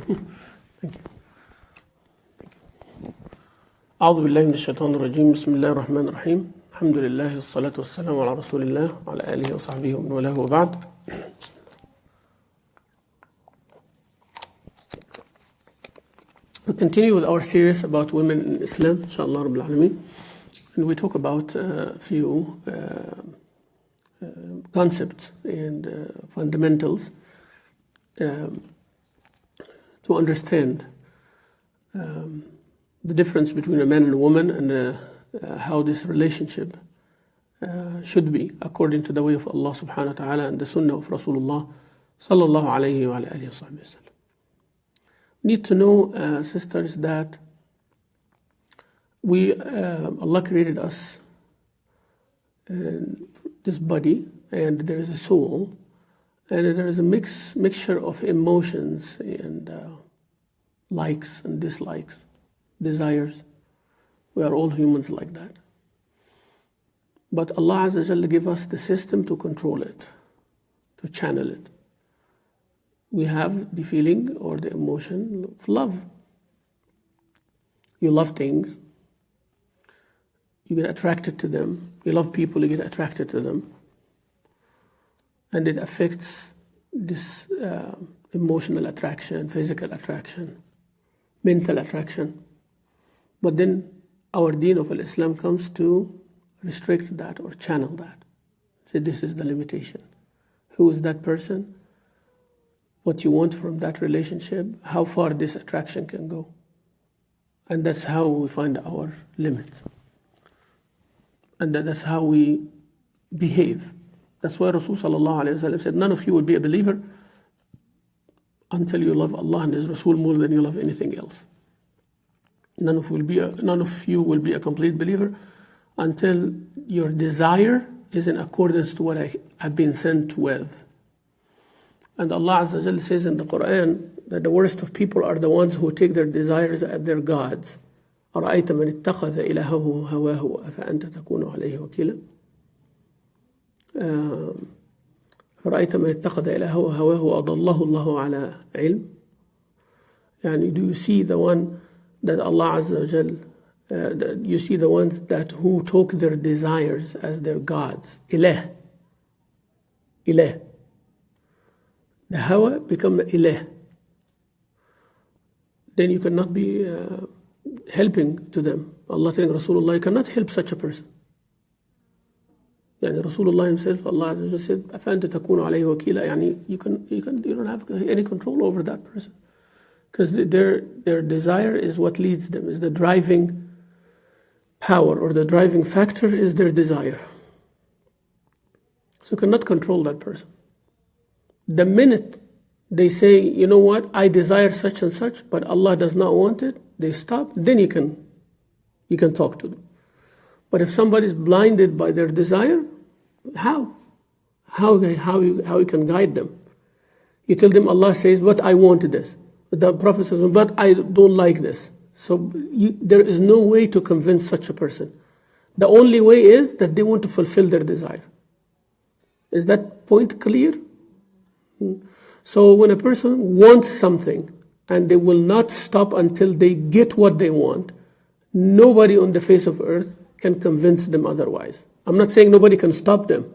Thank you. أعوذ بالله من الشيطان الرجيم بسم الله الرحمن الرحيم الحمد لله والصلاة والسلام على رسول الله وعلى آله وصحبه ومن والاه وبعد. We continue with our series about women in Islam, inshallah Rabbil Alameen, and we talk about a few concepts and fundamentals to understand the difference between a man and a woman and how this relationship should be according to the way of Allah SWT and the Sunnah of Rasulullah sallallahu alayhi wa alihi wa sallam. Need to know, sisters, that Allah created us in this body, and there is a soul, and there is a mixture of emotions and likes and dislikes, desires. We are all humans like that. But Allah Azza wa Jalla gave us the system to control it, to channel it. We have the feeling or the emotion of love. You love things, you get attracted to them. You love people, you get attracted to them. And it affects this emotional attraction, physical attraction, mental attraction. But then our deen of Islam comes to restrict that or channel that. Say this is the limitation. Who is that person? What you want from that relationship, how far this attraction can go. And that's how we find our limit. And that's how we behave. That's why Rasul sallallahu alayhi wa sallam said, none of you will be a believer until you love Allah and His Rasul more than you love anything else. None of you will be a complete believer until your desire is in accordance to what I've been sent with. And Allah Azza wa Jalla says in the Quran that the worst of people are the ones who take their desires as their gods. أَرَأَيْتَ مَنِ اتَّخَذَ إِلَهَهُ هَوَاهُ أَفَأَنْتَ تَكُونُ عَلَيْهِ وَكِيلًا أَرَأَيْتَ مَنِ اتَّخَذَ إِلَهَهُ هَوَاهُ أَضَلَّهُ اللَّهُ عَلَى عِلْمٍ. Yani, do you see the one that Allah Azza wa Jalla, you see the ones that who took their desires as their gods? Ilah. The hawa become the ilah. Then you cannot be helping to them. Allah telling Rasulullah, you cannot help such a person. Yani Rasulullah himself, Allah Azza wa Jalla said, أَفَأَنْتَ تَكُونُ عَلَيْهِ وَكِيلًا. Yani you don't have any control over that person. Because their desire is what leads them, is the driving power, or the driving factor is their desire. So you cannot control that person. The minute they say, you know what, I desire such and such, but Allah does not want it, they stop, then you can talk to them. But if somebody is blinded by their desire, how you can guide them? You tell them Allah says, but I want this. The Prophet says, but I don't like this. So there is no way to convince such a person. The only way is that they want to fulfill their desire. Is that point clear? So when a person wants something and they will not stop until they get what they want, nobody on the face of earth can convince them otherwise. I'm not saying nobody can stop them.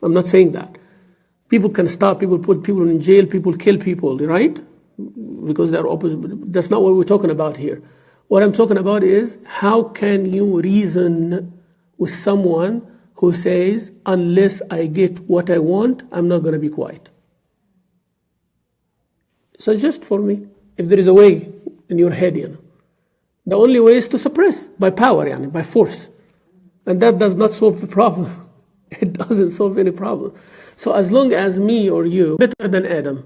I'm not saying that. People can stop, people put people in jail, people kill people, right? Because they're opposite. That's not what we're talking about here. What I'm talking about is, how can you reason with someone who says, unless I get what I want, I'm not going to be quiet? Suggest for me, if there is a way in your head, The only way is to suppress, by power, by force. And that does not solve the problem. It doesn't solve any problem. So as long as me or you, better than Adam,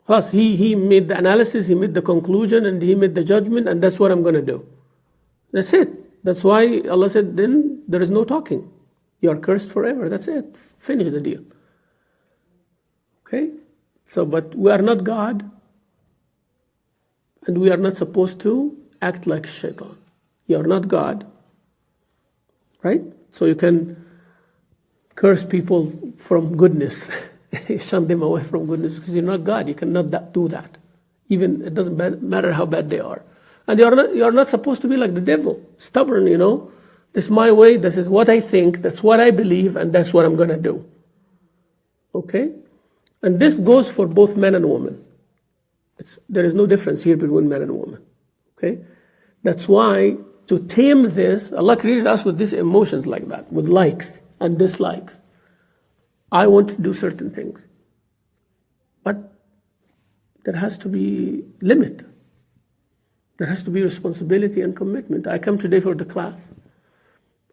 plus he made the analysis, he made the conclusion, and he made the judgment, and that's what I'm going to do. That's it. That's why Allah said, then there is no talking. You are cursed forever. That's it. Finish the deal. Okay? So, but we are not God, and we are not supposed to act like shaitan. You are not God, right? So you can curse people from goodness, shun them away from goodness, because you're not God. You cannot do that. Even it doesn't matter how bad they are. And you're not supposed to be like the devil, stubborn, This is my way, this is what I think, that's what I believe, and that's what I'm going to do. Okay? And this goes for both men and women. There is no difference here between men and women. Okay? That's why to tame this, Allah created us with these emotions like that, with likes and dislikes. I want to do certain things. But there has to be limit. There has to be responsibility and commitment. I come today for the class.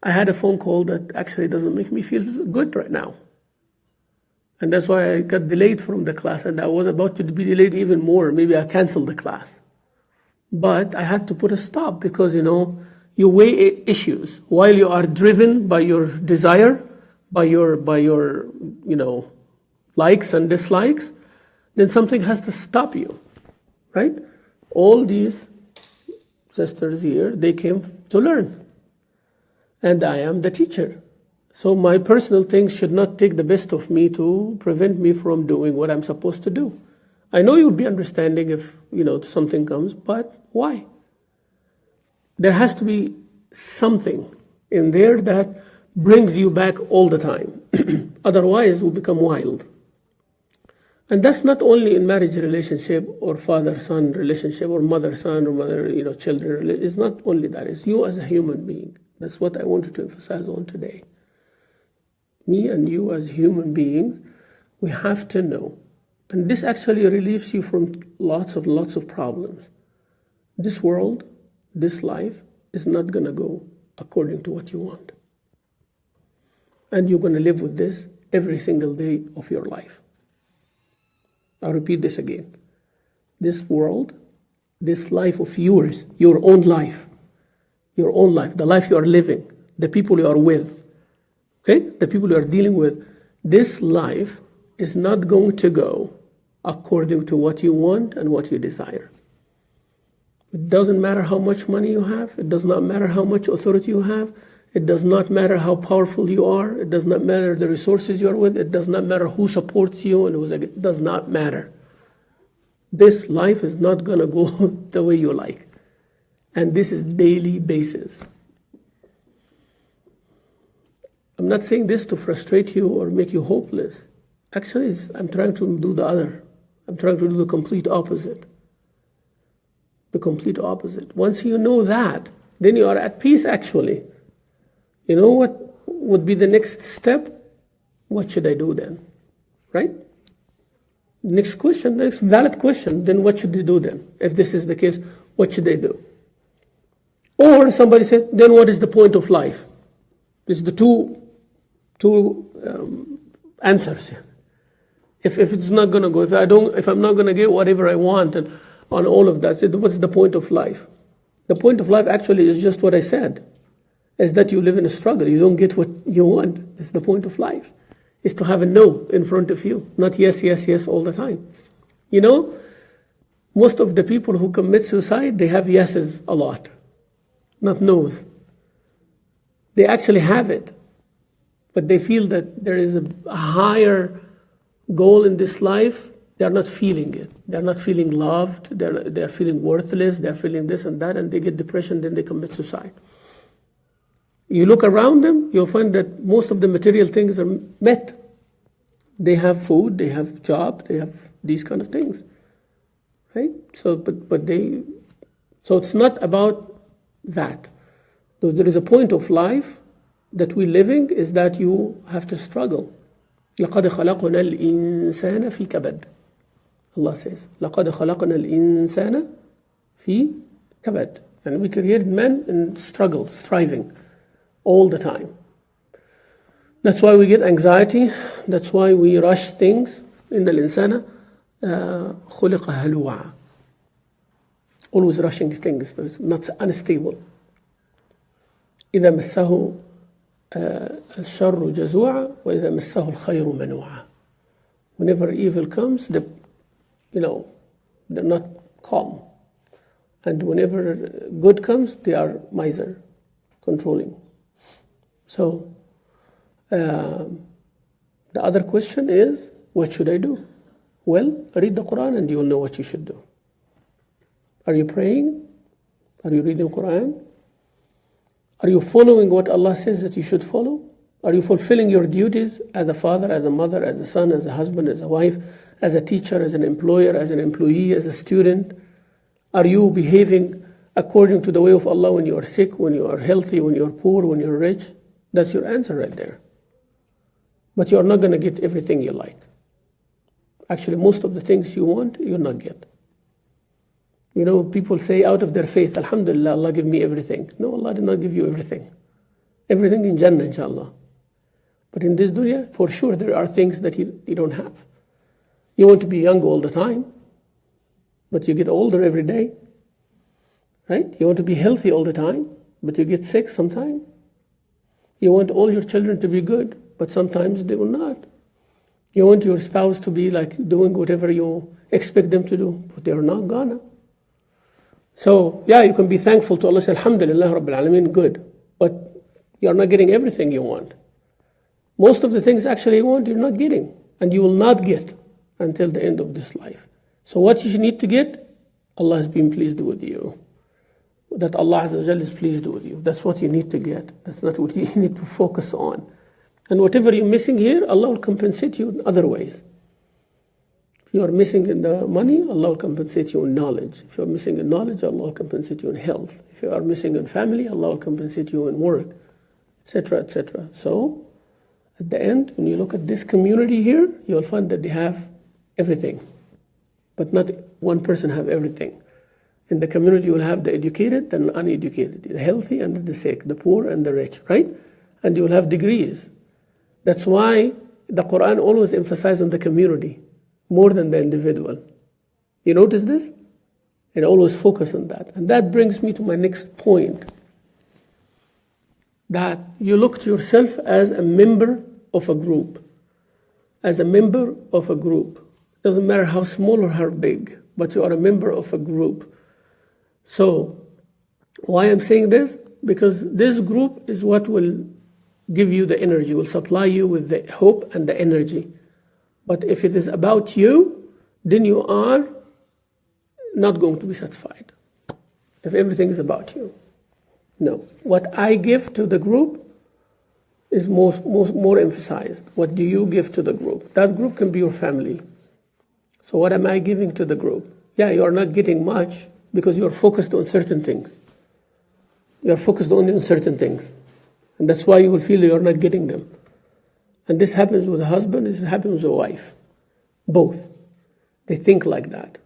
I had a phone call that actually doesn't make me feel good right now. And that's why I got delayed from the class, and I was about to be delayed even more. Maybe I canceled the class. But I had to put a stop because, you weigh issues while you are driven by your desire, by your likes and dislikes, then something has to stop you, right? All these sisters here, they came to learn. And I am the teacher. So my personal things should not take the best of me to prevent me from doing what I'm supposed to do. I know you'll be understanding if, something comes, but why? There has to be something in there that brings you back all the time. Otherwise, we'll become wild. And that's not only in marriage relationship or father-son relationship or mother-son or mother-children. It's not only that. It's you as a human being. That's what I wanted to emphasize on today. Me and you as human beings, we have to know. And this actually relieves you from lots of problems. This world, this life, is not going to go according to what you want. And you're going to live with this every single day of your life. I'll repeat this again. This world, this life of yours, your own life, the life you are living, the people you are with, okay? The people you are dealing with, this life is not going to go according to what you want and what you desire. It doesn't matter how much money you have. It does not matter how much authority you have. It does not matter how powerful you are. It does not matter the resources you are with. It does not matter who supports you and who's against. It does not matter. This life is not going to go the way you like. And this is daily basis. I'm not saying this to frustrate you or make you hopeless. Actually, I'm trying to do the other. I'm trying to do the complete opposite. The complete opposite. Once you know that, then you are at peace actually. You know what would be the next step? What should I do then? Right? Next question, next valid question, then what should they do then? If this is the case, what should they do? Or somebody said, then what is the point of life? This is the two answers here. If it's not going to go, if I'm not going to get whatever I want and on all of that, so what's the point of life? The point of life actually is just what I said, is that you live in a struggle. You don't get what you want. That's the point of life, is to have a no in front of you, not yes, yes, yes all the time. Most of the people who commit suicide, they have yeses a lot, not no's. They actually have it, but they feel that there is a higher goal in this life. They're not feeling it. They're not feeling loved. They're feeling worthless. They're feeling this and that, and they get depression, then they commit suicide. You look around them, you'll find that most of the material things are met. They have food, they have job, they have these kind of things, right? So it's not about that. So there is a point of life that we're living is that you have to struggle. لَقَدْ خَلَقْنَا الْإِنسَانَ فِي كَبَدٍ. Allah says, لَقَدْ خَلَقْنَا الْإِنسَانَ فِي كَبَدٍ. And we created man in struggle, striving, all the time. That's why we get anxiety. That's why we rush things. إِنَّ الْإِنسَانَ خُلِقَ هَلُوعًا. Always rushing things. It's not unstable. إِذَا مَسَّهُ الشر جزوعا وإذا مسه الخير منوعا. Whenever evil comes, they're not calm. And whenever good comes, they are miser, controlling. So, the other question is, what should I do? Well, read the Quran and you will know what you should do. Are you praying? Are you reading Quran? Are you following what Allah says that you should follow? Are you fulfilling your duties as a father, as a mother, as a son, as a husband, as a wife, as a teacher, as an employer, as an employee, as a student? Are you behaving according to the way of Allah when you are sick, when you are healthy, when you are poor, when you are rich? That's your answer right there. But you are not going to get everything you like. Actually, most of the things you want, you'll not get. You know, people say out of their faith, Alhamdulillah, Allah give me everything. No, Allah did not give you everything. Everything in Jannah, inshallah. But in this dunya, for sure, there are things that you don't have. You want to be young all the time, but you get older every day. Right? You want to be healthy all the time, but you get sick sometime. You want all your children to be good, but sometimes they will not. You want your spouse to be like doing whatever you expect them to do, but they are not gonna. So, yeah, you can be thankful to Allah, say, Alhamdulillah, Rabbil Alameen, good. But you are not getting everything you want. Most of the things actually you want, you're not getting. And you will not get until the end of this life. So what you need to get, Allah has been pleased with you. That Allah Azza wa Jalla is pleased with you. That's what you need to get. That's not what you need to focus on. And whatever you're missing here, Allah will compensate you in other ways. If you are missing in the money, Allah will compensate you in knowledge. If you are missing in knowledge, Allah will compensate you in health. If you are missing in family, Allah will compensate you in work, etc., etc. So, at the end, when you look at this community here, you'll find that they have everything. But not one person have everything. In the community, you will have the educated and the uneducated, the healthy and the sick, the poor and the rich, right? And you will have degrees. That's why the Quran always emphasizes on the community more than the individual. You notice this? It always focuses on that. And that brings me to my next point. That you look to yourself as a member of a group. As a member of a group. It doesn't matter how small or how big, but you are a member of a group. So, why I'm saying this? Because this group is what will give you the energy, will supply you with the hope and the energy. But if it is about you, then you are not going to be satisfied. If everything is about you. No. What I give to the group is more emphasized. What do you give to the group? That group can be your family. So what am I giving to the group? Yeah, you are not getting much because you are focused on certain things. You are focused only on certain things. And that's why you will feel you are not getting them. And this happens with a husband, this happens with a wife. Both. They think like that.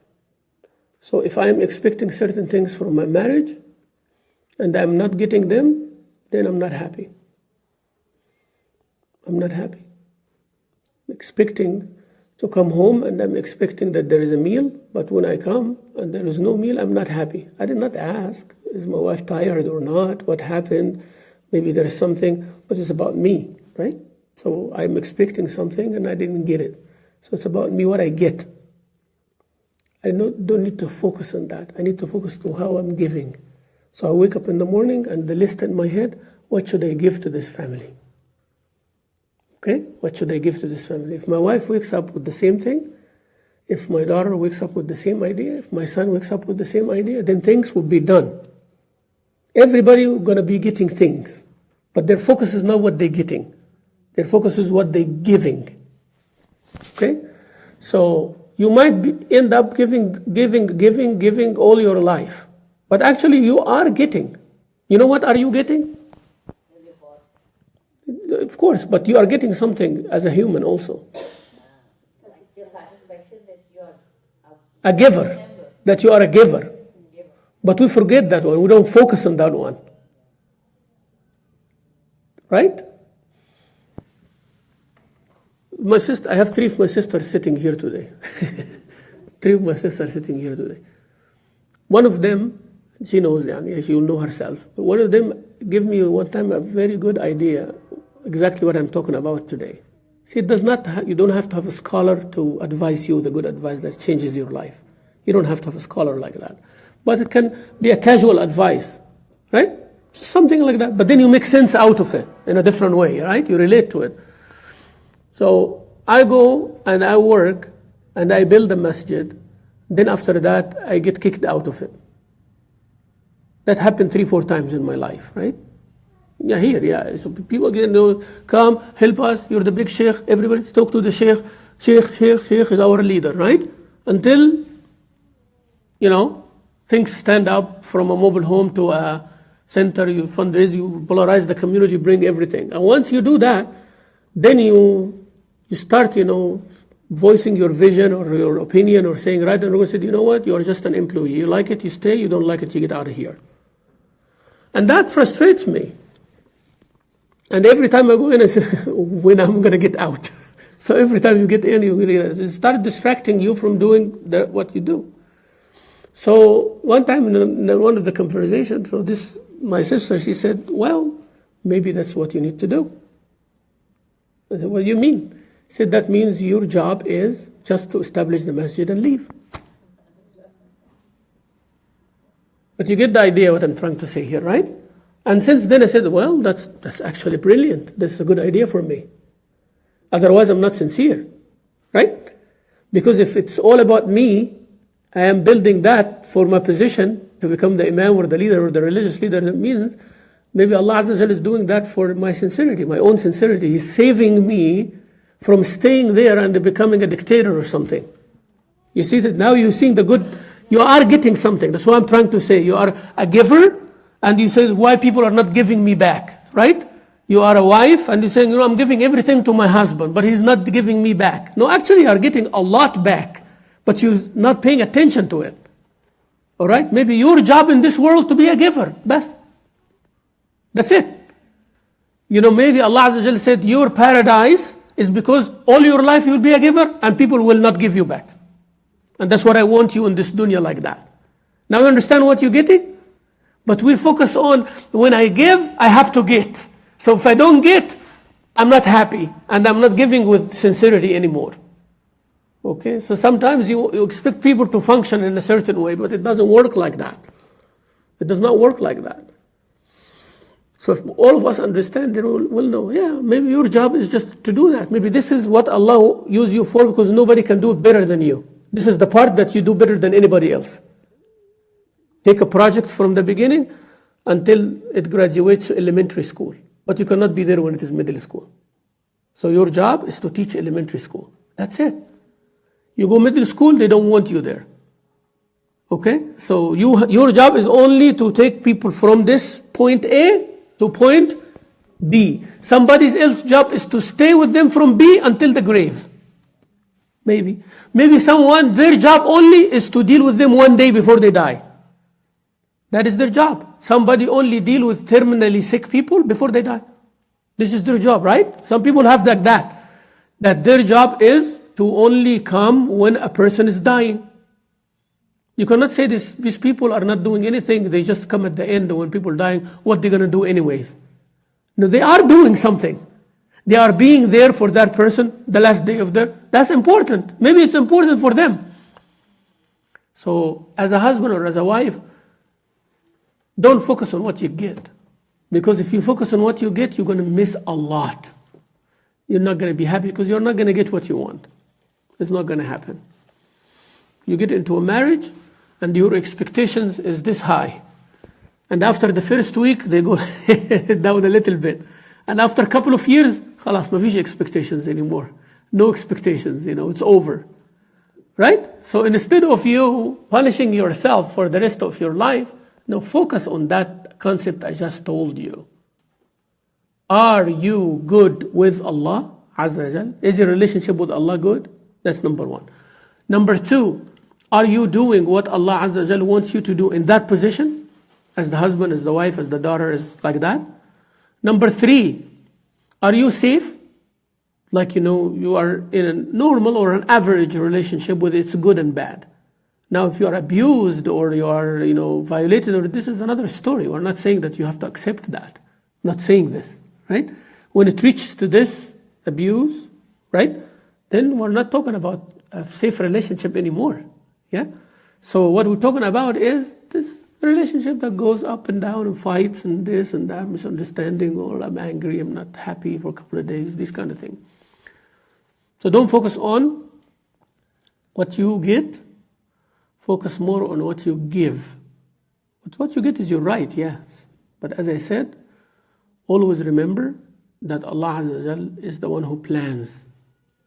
So if I am expecting certain things from my marriage, and I'm not getting them, then I'm not happy. I'm not happy. I'm expecting to come home and I'm expecting that there is a meal, but when I come and there is no meal, I'm not happy. I did not ask, is my wife tired or not? What happened? Maybe there is something, but it's about me, right? So I'm expecting something and I didn't get it. So it's about me, what I get. I don't need to focus on that. I need to focus on how I'm giving. So I wake up in the morning and the list in my head, what should I give to this family? Okay, what should I give to this family? If my wife wakes up with the same thing, if my daughter wakes up with the same idea, if my son wakes up with the same idea, then things will be done. Everybody is going to be getting things, but their focus is not what they're getting. Their focus is what they're giving. Okay, so you might end up giving all your life, but actually you are getting. You know what are you getting? Of course, but you are getting something as a human also. So it's your satisfaction that you are a giver, that you are a giver. But we forget that one. We don't focus on that one. Right? My sister, I have 3 of my sisters sitting here today. 3 of my sisters sitting here today. One of them, she knows, she will know herself. But one of them gave me one time a very good idea, exactly what I'm talking about today. See, you don't have to have a scholar to advise you the good advice that changes your life. You don't have to have a scholar like that. But it can be a casual advice, right? Something like that. But then you make sense out of it in a different way, right? You relate to it. So I go and I work and I build a masjid. Then after that, I get kicked out of it That happened 3-4 times in my life, right? Yeah, here, yeah. So people get come, help us. You're the big sheikh. Everybody talk to the sheikh. Sheikh is our leader, right? Until, things stand up from a mobile home to a center. You fundraise, you polarize the community, you bring everything. And once you do that, then you start, voicing your vision or your opinion or saying, right, and we're going to say, you know what, you're just an employee. You like it, you stay. You don't like it, you get out of here. And that frustrates me. And every time I go in, I say, when I'm going to get out. So every time you get in, it started distracting you from doing what you do. So one time in one of the conversations, my sister, she said, well, maybe that's what you need to do. I said, what do you mean? She said, that means your job is just to establish the masjid and leave. But you get the idea what I'm trying to say here, right? And since then I said, well, that's actually brilliant. That's a good idea for me. Otherwise I'm not sincere, right? Because if it's all about me, I am building that for my position to become the imam or the leader or the religious leader. That means maybe Allah SWT is doing that for my sincerity, my own sincerity. He's saving me from staying there and becoming a dictator or something. You see that now you're seeing the good, you are getting something. That's what I'm trying to say. You are a giver. And you say, why people are not giving me back, right? You are a wife and you're saying, I'm giving everything to my husband, but he's not giving me back. No, actually you are getting a lot back, but you're not paying attention to it. All right? Maybe your job in this world to be a giver. Best. That's it. Maybe Allah Azza wa Jalla said, your paradise is because all your life you'll be a giver and people will not give you back. And that's what I want you in this dunya like that. Now you understand what you're getting? But we focus on, when I give, I have to get. So if I don't get, I'm not happy. And I'm not giving with sincerity anymore. Okay? So sometimes you expect people to function in a certain way, but it doesn't work like that. It does not work like that. So if all of us understand, then we'll know, yeah, maybe your job is just to do that. Maybe this is what Allah used you for, because nobody can do it better than you. This is the part that you do better than anybody else. Take a project from the beginning until it graduates to elementary school. But you cannot be there when it is middle school. So your job is to teach elementary school. That's it. You go middle school, they don't want you there. Okay? So your job is only to take people from this point A to point B. Somebody else's job is to stay with them from B until the grave. Maybe. Maybe someone, their job only is to deal with them one day before they die. That is their job. Somebody only deal with terminally sick people before they die. This is their job, right? Some people have that their job is to only come when a person is dying. You cannot say these people are not doing anything. They just come at the end when people are dying. What they're going to do anyways? No, they are doing something. They are being there for that person the last day of their... That's important. Maybe it's important for them. So as a husband or as a wife, don't focus on what you get. Because if you focus on what you get, you're going to miss a lot. You're not going to be happy because you're not going to get what you want. It's not going to happen. You get into a marriage and your expectations is this high. And after the first week, they go down a little bit. And after a couple of years, خلاص, ما فيش expectations anymore. No expectations, it's over. Right? So instead of you punishing yourself for the rest of your life, no, focus on that concept I just told you. Are you good with Allah Azza wa Jal? Is your relationship with Allah good? That's number one. Number two, are you doing what Allah Azza wa Jal wants you to do in that position? As the husband, as the wife, as the daughter, as like that? Number three, are you safe? Like, you are in a normal or an average relationship with it's good and bad. Now, if you are abused or you are, violated, or this is another story. We're not saying that you have to accept that. I'm not saying this, right? When it reaches to this abuse, right? Then we're not talking about a safe relationship anymore. Yeah? So what we're talking about is this relationship that goes up and down and fights and this and that, misunderstanding, or I'm angry, I'm not happy for a couple of days, this kind of thing. So don't focus on what you get. Focus more on what you give. But what you get is your right, yes. But as I said, always remember that Allah SWT is the one who plans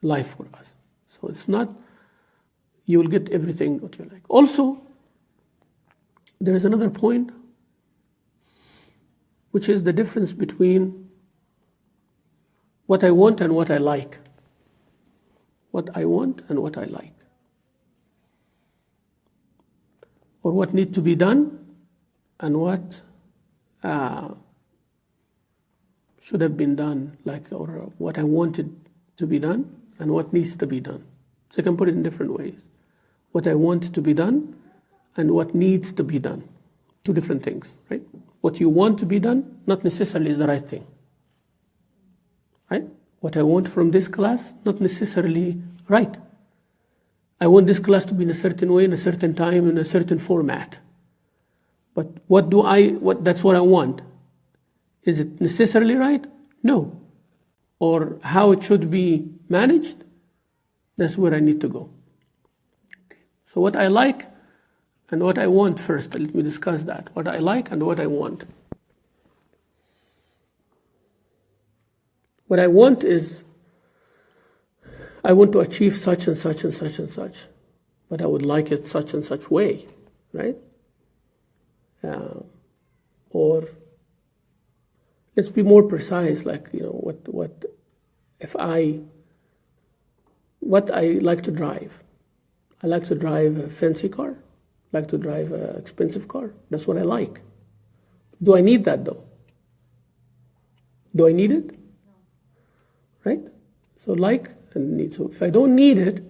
life for us. So it's not, you will get everything what you like. Also, there is another point, which is the difference between what I want and what I like. What I want and what I like. Or what needs to be done and what should have been done, or what I wanted to be done and what needs to be done. So I can put it in different ways. What I want to be done and what needs to be done. Two different things, right? What you want to be done, not necessarily is the right thing. Right? What I want from this class, not necessarily right. I want this class to be in a certain way, in a certain time, in a certain format. But that's what I want. Is it necessarily right? No. Or how it should be managed, that's where I need to go. Okay. So what I like and what I want first, let me discuss that. What I like and what I want. What I want is, I want to achieve such and such and such and such, but I would like it such and such way, right? Or let's be more precise, what I like to drive. I like to drive a fancy car. I like to drive an expensive car. That's what I like. Do I need that though? Do I need it? No. Right? So like and need. So if I don't need it,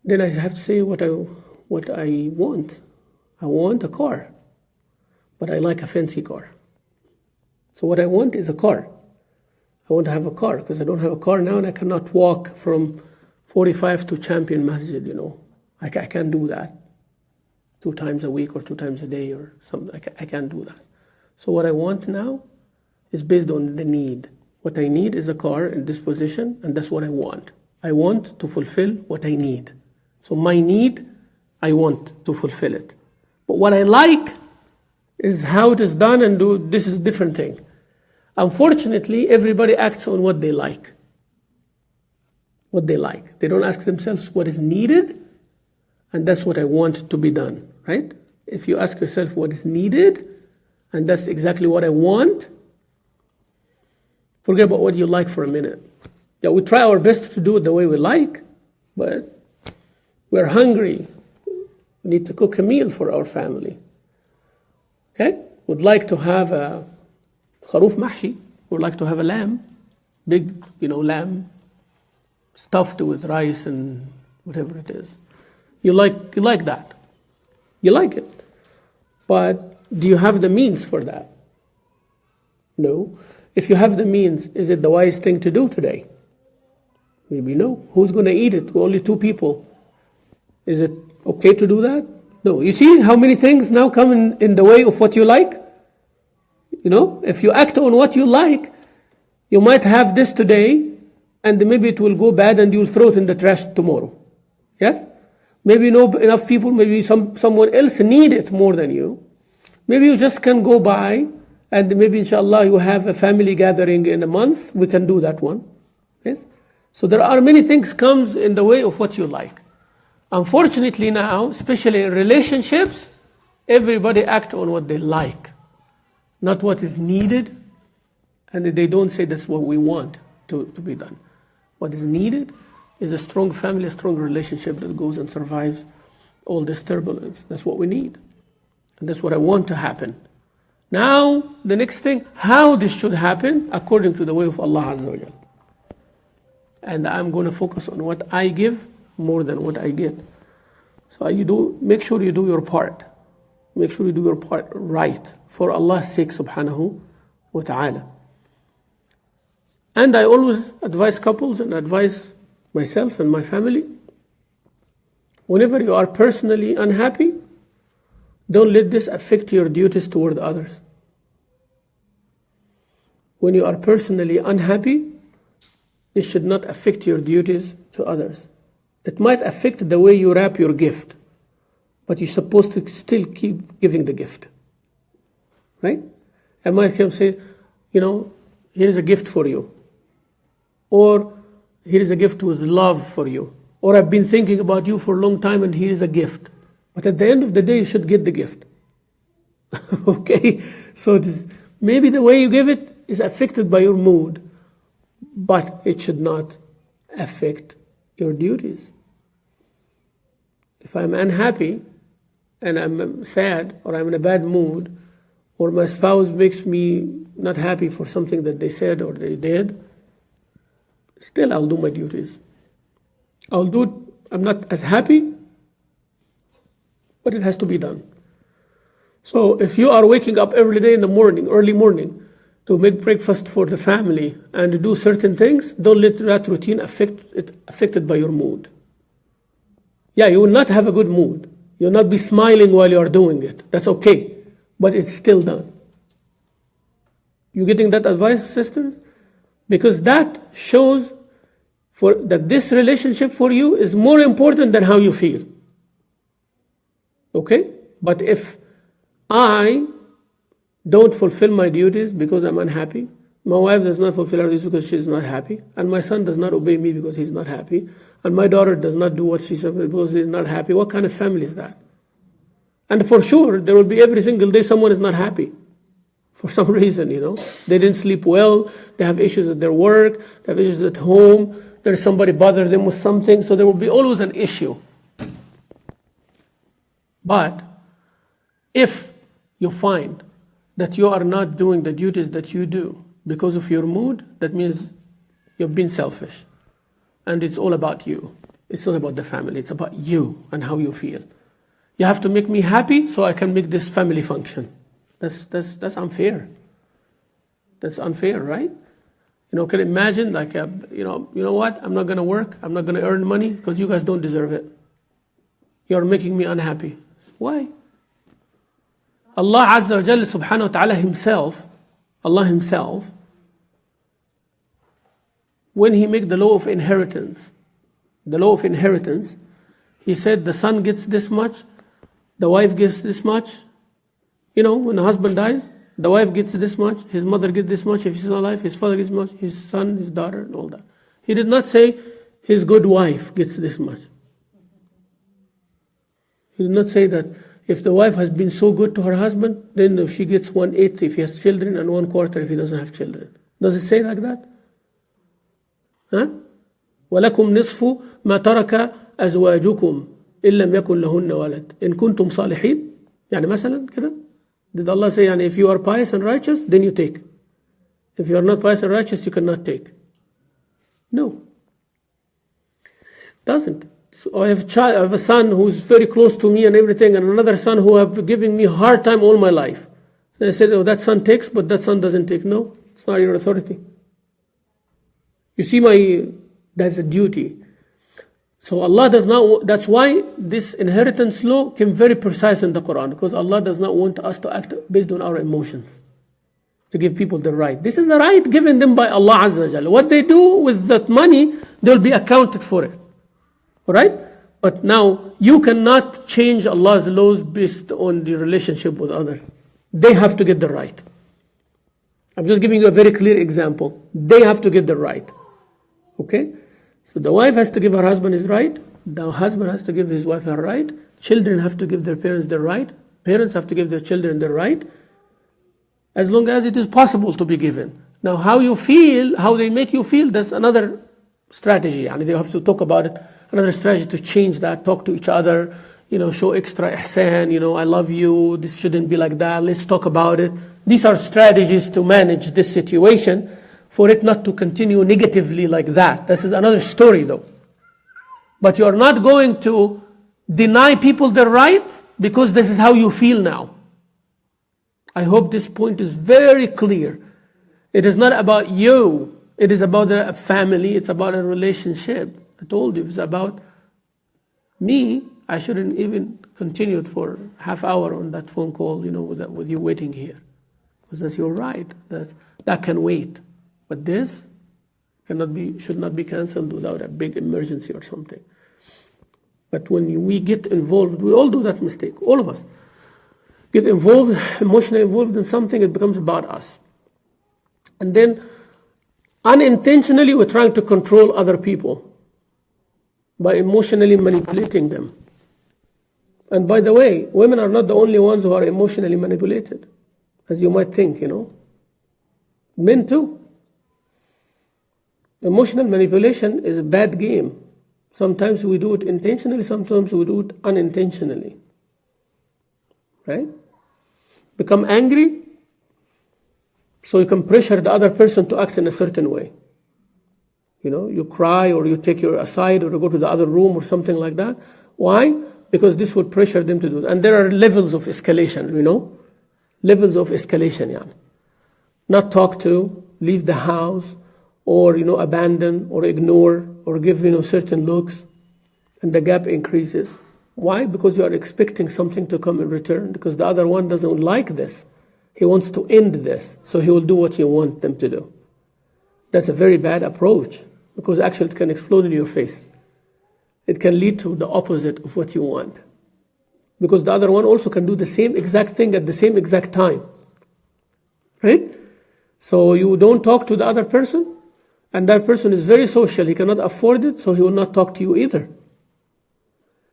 then I have to say what I want. I want a car, but I like a fancy car. So what I want is a car. I want to have a car because I don't have a car now and I cannot walk from 45 to Champion Masjid, I can't do that 2 times a week or 2 times a day or something. I can't do that. So what I want now is based on the need. What I need is a car in this position, and that's what I want. I want to fulfill what I need. So my need, I want to fulfill it. But what I like is how it is done and this is a different thing. Unfortunately, everybody acts on what they like. What they like. They don't ask themselves what is needed, and that's what I want to be done, right? If you ask yourself what is needed, and that's exactly what I want, forget about what you like for a minute. Yeah, we try our best to do it the way we like, but we're hungry. We need to cook a meal for our family. Okay? Would like to have a kharoof mahshi. Would like to have a lamb. Big, lamb stuffed with rice and whatever it is. You like that. You like it. But do you have the means for that? No. If you have the means, is it the wise thing to do today? Maybe no. Who's going to eat it? We're only 2 people. Is it okay to do that? No. You see how many things now come in the way of what you like? If you act on what you like, you might have this today, and maybe it will go bad and you'll throw it in the trash tomorrow. Yes? Maybe enough people, maybe someone else need it more than you. Maybe you just can go by, and maybe inshallah you have a family gathering in a month. We can do that one. Yes? So there are many things comes in the way of what you like. Unfortunately now, especially in relationships, everybody act on what they like, not what is needed, and they don't say that's what we want to be done. What is needed is a strong family, a strong relationship that goes and survives all this turbulence. That's what we need. And that's what I want to happen. Now, the next thing, how this should happen according to the way of Allah Azza wa Jal. And I'm going to focus on what I give more than what I get. So make sure you do your part. Make sure you do your part right for Allah's sake subhanahu wa ta'ala. And I always advise couples and advise myself and my family, whenever you are personally unhappy, don't let this affect your duties toward others. When you are personally unhappy, it should not affect your duties to others. It might affect the way you wrap your gift, but you're supposed to still keep giving the gift. right? I might come say, here is a gift for you. Or here is a gift with love for you. Or I've been thinking about you for a long time and here is a gift. But at the end of the day, you should get the gift. Okay? So maybe the way you give it is affected by your mood, but it should not affect your duties. If I'm unhappy and I'm sad or I'm in a bad mood or my spouse makes me not happy for something that they said or they did, still I'll do my duties. I'll do it. I'm not as happy, but it has to be done. So if you are waking up every day in the morning, early morning, to make breakfast for the family and to do certain things, don't let that routine affected by your mood. Yeah, you will not have a good mood. You will not be smiling while you are doing it. That's okay, but it's still done. You getting that advice, sisters? Because that shows that this relationship for you is more important than how you feel. Okay? But if I don't fulfill my duties because I'm unhappy, my wife does not fulfill her duties because she's not happy, and my son does not obey me because he's not happy, and my daughter does not do what she said because she's not happy, what kind of family is that? And for sure, there will be every single day someone is not happy. For some reason, They didn't sleep well, they have issues at their work, they have issues at home, there's somebody bothering them with something, so there will be always an issue. But if you find that you are not doing the duties that you do because of your mood, that means you've been selfish. And it's all about you. It's not about the family, it's about you and how you feel. You have to make me happy so I can make this family function. That's unfair. That's unfair, right? Can you imagine you know what? I'm not going to work. I'm not going to earn money because you guys don't deserve it. You're making me unhappy. Why? Allah Azza wa Jalla subhanahu wa ta'ala himself, Allah himself, when he made the law of inheritance, he said the son gets this much, the wife gets this much. When the husband dies, the wife gets this much, his mother gets this much, if he's alive, his father gets much, his son, his daughter, and all that. He did not say his good wife gets this much. He did not say that if the wife has been so good to her husband, then she gets 1/8 if he has children and 1/4 if he doesn't have children. Does it say like that? وَلَكُمْ نِصْفُ مَا تَرَكَ أَزْوَاجُكُمْ إِن لَّمْ يَكُنْ لَهُنَّ وَلَدٌ إِن كُنتُمْ صَالِحِينَ. يعني مثلا كده. Did Allah say, if you are pious and righteous, then you take. If you are not pious and righteous, you cannot take. No. Doesn't. So I have a son who is very close to me and everything, and another son who have given me a hard time all my life. So I said, that son takes, but that son doesn't take. No, it's not your authority. You see, that's a duty. So Allah does not, that's why this inheritance law came very precise in the Quran, because Allah does not want us to act based on our emotions, to give people the right. This is the right given them by Allah Azza wa Jalla. What they do with that money, they'll be accounted for it. Alright? But now, you cannot change Allah's laws based on the relationship with others. They have to get the right. I'm just giving you a very clear example. They have to get the right. Okay? So the wife has to give her husband his right. The husband has to give his wife her right. Children have to give their parents their right. Parents have to give their children their right. As long as it is possible to be given. Now how you feel, how they make you feel, that's another strategy. I mean, they have to talk about it. Another strategy to change that, talk to each other, show extra ihsan, I love you, this shouldn't be like that, let's talk about it. These are strategies to manage this situation, for it not to continue negatively like that. This is another story though. But you are not going to deny people their right because this is how you feel now. I hope this point is very clear. It is not about you. It is about a family. It's about a relationship. I told you, if it's about me, I shouldn't even continue it for half hour on that phone call, with you waiting here. Because that's your right. That can wait. But this should not be cancelled without a big emergency or something. But when we get involved, we all do that mistake, all of us. get involved, emotionally involved in something, it becomes about us. And then unintentionally we're trying to control other people by emotionally manipulating them. And by the way, women are not the only ones who are emotionally manipulated, as you might think, Men too. Emotional manipulation is a bad game. Sometimes we do it intentionally, sometimes we do it unintentionally. Right? Become angry so you can pressure the other person to act in a certain way. You cry or you take your aside or you go to the other room or something like that. Why? Because this would pressure them to do it. And there are levels of escalation, Levels of escalation, Not talk to, leave the house, or, abandon or ignore or give, certain looks. And the gap increases. Why? Because you are expecting something to come in return. Because the other one doesn't like this. He wants to end this. So he will do what you want them to do. That's a very bad approach. Because actually it can explode in your face. It can lead to the opposite of what you want. Because the other one also can do the same exact thing at the same exact time. Right? So you don't talk to the other person, and that person is very social. He cannot afford it, so he will not talk to you either.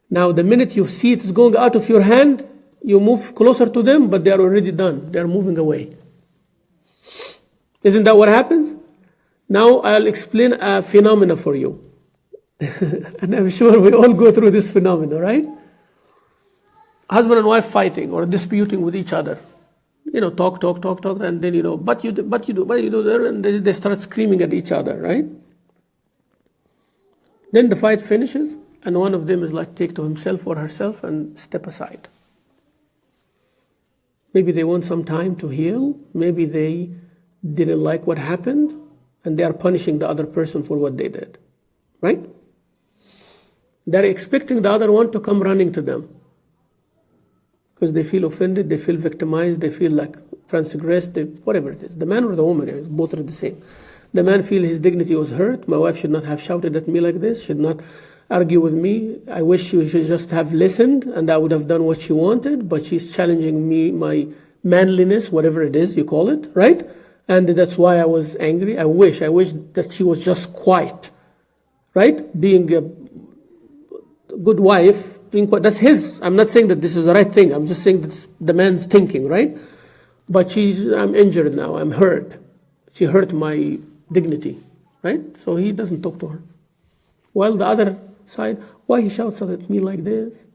Now, the minute you see it is going out of your hand, you move closer to them, but they are already done. They are moving away. Isn't that what happens? Now I'll explain a phenomena for you. And I'm sure we all go through this phenomena, right? Husband and wife fighting or disputing with each other. Talk, and then, but you do there, and they start screaming at each other, right? Then the fight finishes, and one of them is like, take to himself or herself and step aside. Maybe they want some time to heal. Maybe they didn't like what happened, and they are punishing the other person for what they did, right? They're expecting the other one to come running to them. Because they feel offended, they feel victimized, they feel like transgressed, whatever it is. The man or the woman, both are the same. The man feels his dignity was hurt. My wife should not have shouted at me like this, should not argue with me. I wish she should just have listened and I would have done what she wanted, but she's challenging me, my manliness, whatever it is you call it, right? And that's why I was angry. I wish that she was just quiet, right? Being a good wife, that's his. I'm not saying that this is the right thing. I'm just saying that's the man's thinking, right? But I'm injured now. I'm hurt. She hurt my dignity, right? So he doesn't talk to her. While the other side, why he shouts at me like this?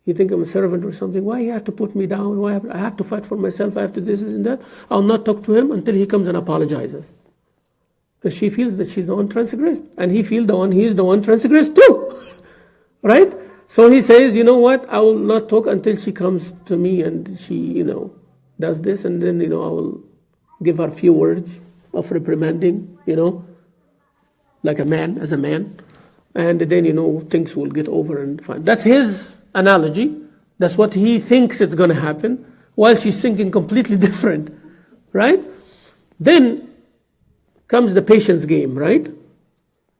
You think I'm a servant or something? Why he had to put me down? Why I have to fight for myself? I have to this and that. I'll not talk to him until he comes and apologizes. Because she feels that she's the one transgressed. And he feels he's the one transgressed too. Right? So he says, you know what, I will not talk until she comes to me and she, does this, and then, I will give her a few words of reprimanding, like a man, as a man. And then, things will get over and fine. That's his analogy. That's what he thinks it's going to happen, while she's thinking completely different, right? Then comes the patience game, right?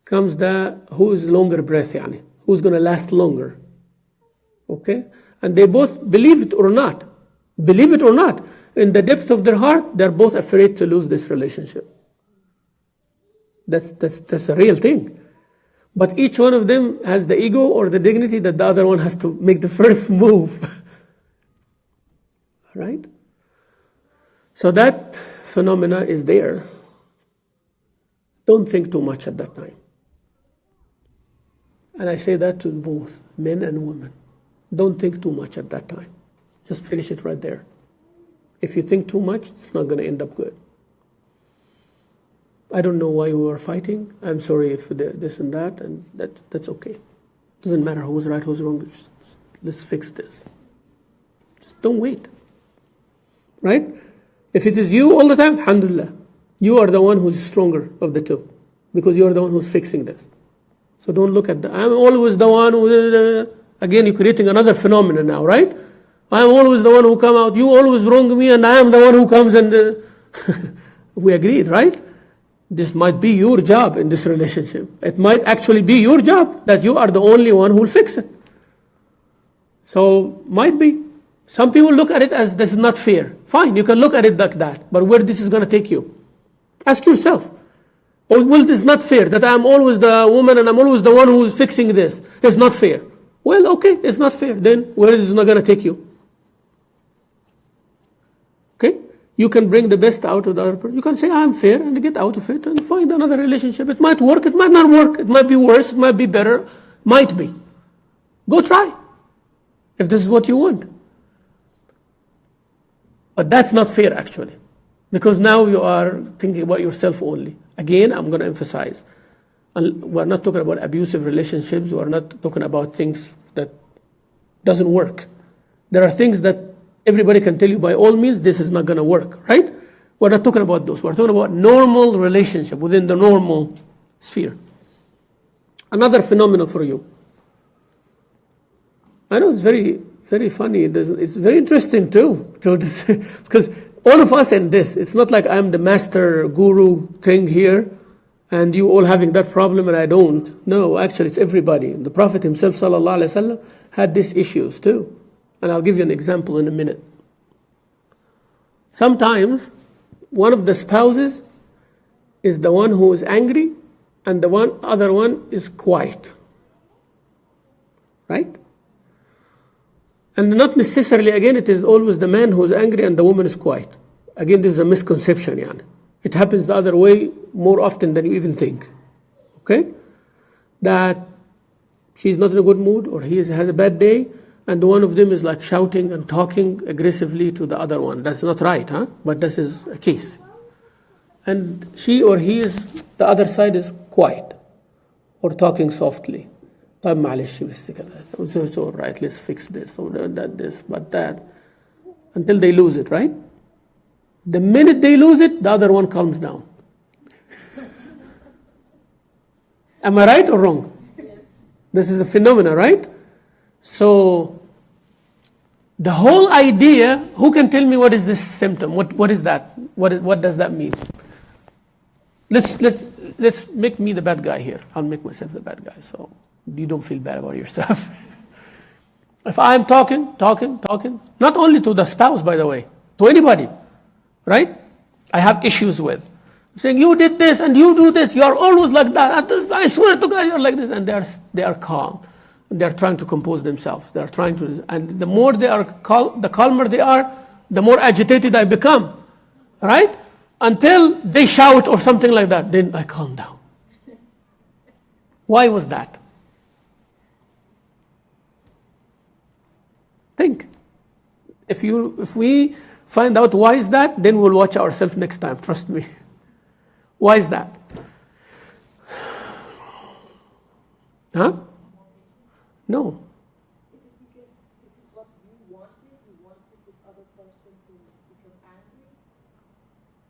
Comes the who is longer breath, yani. Who's going to last longer, okay? And they both believe it or not, in the depth of their heart, they're both afraid to lose this relationship. That's a real thing. But each one of them has the ego or the dignity that the other one has to make the first move. Right? So that phenomena is there. Don't think too much at that time. And I say that to both men and women. Don't think too much at that time. Just finish it right there. If you think too much, it's not going to end up good. I don't know why we were fighting. I'm sorry if this and that, and that's okay. Doesn't matter who's right, who's wrong. Just let's fix this. Just don't wait. Right? If it is you all the time, alhamdulillah, you are the one who's stronger of the two, because you are the one who's fixing this. So don't look at I'm always the one who, again, you're creating another phenomenon now, right? I'm always the one who come out, you always wrong me, and I am the one who comes and, we agreed, right? This might be your job in this relationship. It might actually be your job, that you are the only one who will fix it. So, might be. Some people look at it as this is not fair. Fine, you can look at it like that, but where this is going to take you? Ask yourself. Oh, well, this is not fair that I'm always the woman and I'm always the one who's fixing this. It's not fair. Well, okay, it's not fair. Then where is it not going to take you? Okay? You can bring the best out of the other person. You can say, I'm fair, and get out of it and find another relationship. It might work, it might not work. It might be worse, it might be better. Might be. Go try. If this is what you want. But that's not fair, actually. Because now you are thinking about yourself only. Again, I'm going to emphasize. We're not talking about abusive relationships. We're not talking about things that doesn't work. There are things that everybody can tell you by all means, this is not going to work, right? We're not talking about those. We're talking about normal relationship within the normal sphere. Another phenomenon for you. I know it's very, very funny. It's very interesting too, because all of us in this, it's not like I'm the master guru thing here and you all having that problem and I don't. No, actually it's everybody. The Prophet himself, sallallahu alaihi wasallam, had these issues too. And I'll give you an example in a minute. Sometimes one of the spouses is the one who is angry and the other one is quiet. Right? And not necessarily, again, it is always the man who is angry and the woman is quiet. Again, this is a misconception. Yani. It happens the other way more often than you even think. Okay? That she's not in a good mood or he has a bad day and one of them is like shouting and talking aggressively to the other one. That's not right, huh? But this is a case. And she or he is, the other side is quiet or talking softly. It's all right, let's fix this or that, this, but that. Until they lose it, right? The minute they lose it, the other one calms down. Am I right or wrong? Yes. This is a phenomenon, right? So, the whole idea, who can tell me what is this symptom? What is that? What does that mean? Let's make me the bad guy here. I'll make myself the bad guy, so you don't feel bad about yourself. If I'm talking, not only to the spouse, by the way, to anybody, right? I have issues with. Saying, you did this and you do this, you are always like that. I swear to God, you're like this. And they are calm. They're trying to compose themselves. They're trying to, and the more they are the calmer they are, the more agitated I become, right? Until they shout or something like that, then I calm down. Why was that? Think. If we find out why is that, then we'll watch ourselves next time. Trust me. Why is that? Huh? No. Is it because this is what you wanted? You wanted this other person to become angry?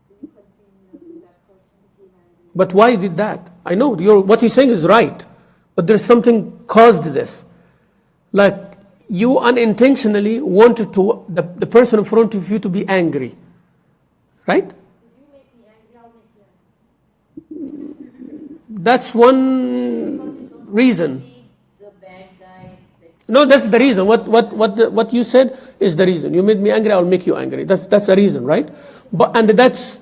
So you continue until that person became angry? But why did that? I know what you're saying is right, but there's something caused this. Like you unintentionally wanted the person in front of you to be angry. Right? If you make me angry, I'll make you angry. That's one reason. The bad guy. No, that's the reason. What you said is the reason. You made me angry, I'll make you angry. That's the reason, right? And that's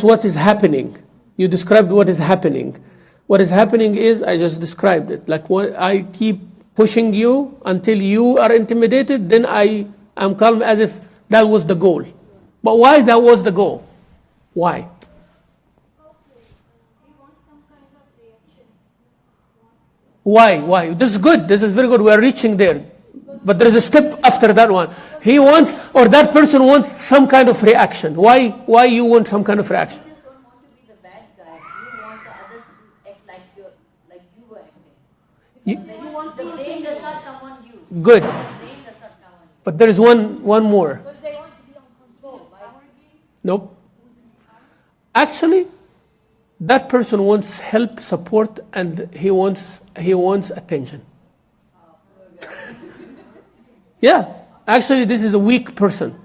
what is happening. You described what is happening. What is happening is, I just described it. Like I keep pushing you until you are intimidated, then I am calm as if that was the goal. But why that was the goal? Why? Why? This is good. This is very good. We are reaching there. But there is a step after that one. He wants, or that person wants some kind of reaction. Why you want some kind of reaction? You just don't want to be the bad guy. You want the other to act like you were acting. The blame does not come on you. Good. The blame does not come on you. But there is one more. Because they want to be on control. Nope. Actually, that person wants help, support, and he wants attention. Yeah, actually this is a weak person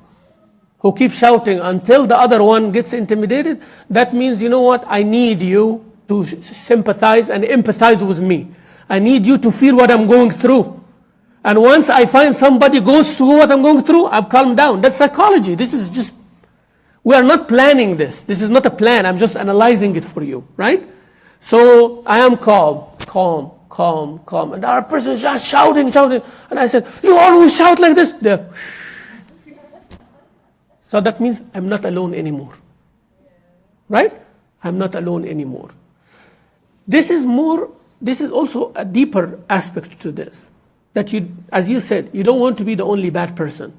who keeps shouting until the other one gets intimidated. That means, you know what, I need you to sympathize and empathize with me. I need you to feel what I'm going through. And once I find somebody goes through what I'm going through, I'm calmed down. That's psychology. This is just, we are not planning this. This is not a plan. I'm just analyzing it for you, right? So I am calm. And our person is just shouting. And I said, you always shout like this. So that means I'm not alone anymore. Right? I'm not alone anymore. This is also a deeper aspect to this. That you, as you said, you don't want to be the only bad person.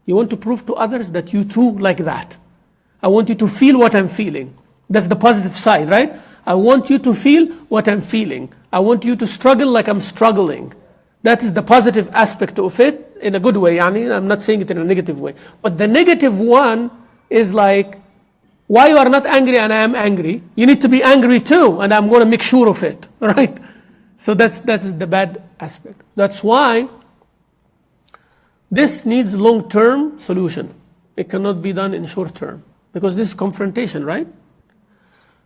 You want to prove to others that you too like that. I want you to feel what I'm feeling. That's the positive side, right? I want you to feel what I'm feeling. I want you to struggle like I'm struggling. That is the positive aspect of it in a good way. I'm not saying it in a negative way. But the negative one is like, why you are not angry and I am angry? You need to be angry too, and I'm going to make sure of it, right? So that's the bad aspect. That's why this needs long-term solution. It cannot be done in short term because this is confrontation, right?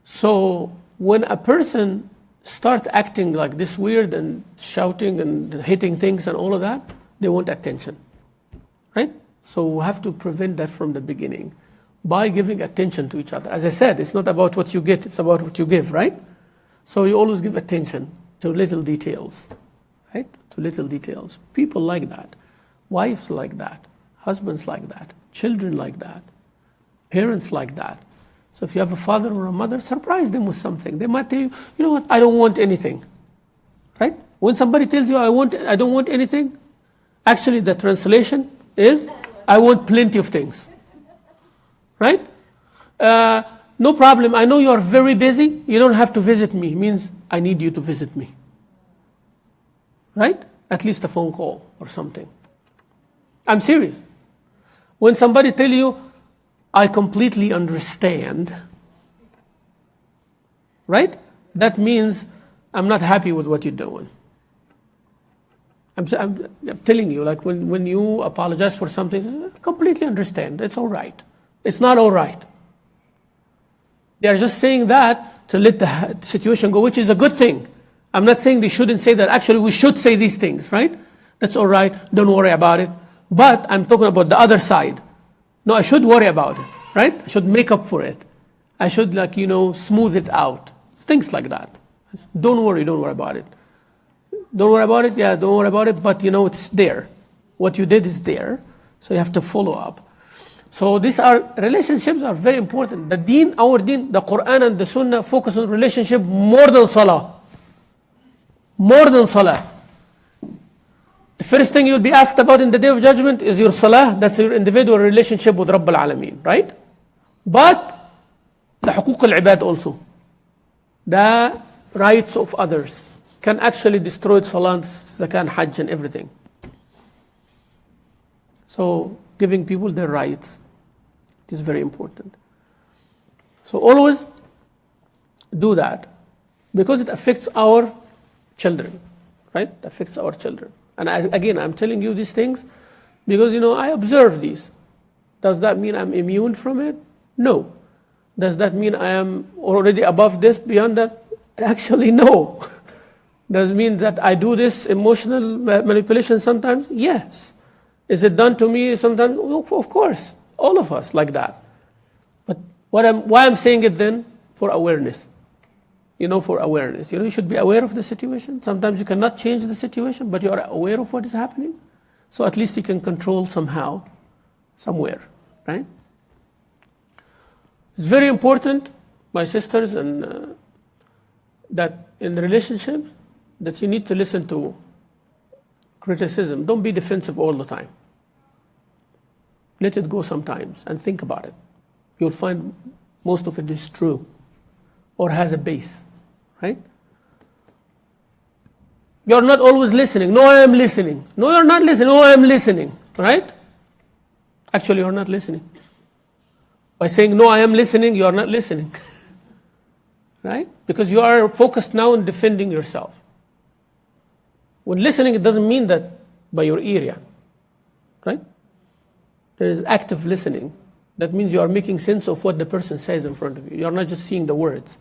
So when a person start acting like this weird and shouting and hitting things and all of that, they want attention, right? So we have to prevent that from the beginning by giving attention to each other. As I said, it's not about what you get, it's about what you give, right? So you always give attention to little details, right? To little details. People like that. Wives like that. Husbands like that. Children like that. Parents like that. So if you have a father or a mother, surprise them with something. They might tell you, you know what, I don't want anything, right? When somebody tells you, I don't want anything, actually the translation is, I want plenty of things, right? No problem, I know you are very busy, you don't have to visit me. It means, I need you to visit me, right? At least a phone call or something. I'm serious. When somebody tells you, I completely understand, right? That means I'm not happy with what you're doing. I'm telling you, like when you apologize for something, I completely understand. It's all right. It's not all right. They are just saying that to let the situation go, which is a good thing. I'm not saying they shouldn't say that. Actually, we should say these things, right? That's all right. Don't worry about it. But I'm talking about the other side. No, I should worry about it, right? I should make up for it. I should, smooth it out. Things like that. Don't worry about it. Don't worry about it, yeah, don't worry about it, but it's there. What you did is there, so you have to follow up. So relationships are very important. The deen, our deen, the Quran and the Sunnah focus on relationship more than salah. More than salah. The first thing you'll be asked about in the Day of Judgment is your salah. That's your individual relationship with Rabb al-Alameen, right? But the huquq al-ibad also. The rights of others can actually destroy salah, zakah, hajj and everything. So giving people their rights is very important. So always do that because it affects our children, right? It affects our children. And again, I'm telling you these things because, I observe these. Does that mean I'm immune from it? No. Does that mean I am already above this, beyond that? Actually, no. Does it mean that I do this emotional manipulation sometimes? Yes. Is it done to me sometimes? Of course. All of us like that. But why I'm saying it then? For awareness. For awareness. You should be aware of the situation. Sometimes you cannot change the situation, but you are aware of what is happening. So at least you can control somehow, somewhere, right? It's very important, my sisters, and that in relationships, that you need to listen to criticism. Don't be defensive all the time. Let it go sometimes and think about it. You'll find most of it is true or has a base, right? You're not always listening. No, I am listening. No, you're not listening. No, I am listening, right? Actually, you're not listening. By saying, no, I am listening, you are not listening, right? Because you are focused now on defending yourself. When listening, it doesn't mean that by your ear, yeah, right? There is active listening. That means you are making sense of what the person says in front of you. You are not just seeing the words.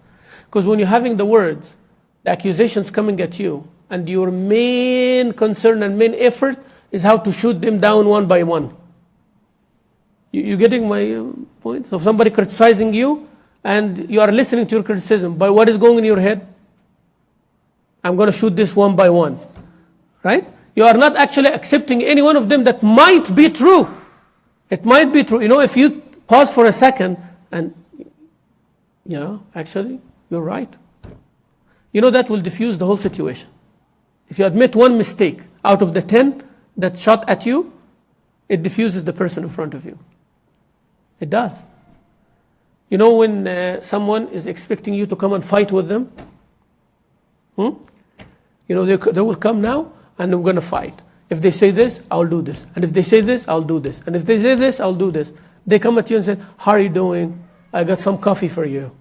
Because when you're having the words, the accusations coming at you, and your main concern and main effort is how to shoot them down one by one. You getting my point? So somebody criticizing you, and you are listening to your criticism, but what is going in your head? I'm going to shoot this one by one, right? You are not actually accepting any one of them that might be true. It might be true. If you pause for a second and, actually, you're right. That will diffuse the whole situation. If you admit one mistake out of the 10 that shot at you, it diffuses the person in front of you. It does. When someone is expecting you to come and fight with them, they will come now and we're going to fight. If they say this, I'll do this. And if they say this, I'll do this. And if they say this, I'll do this. They come at you and say, how are you doing? I got some coffee for you.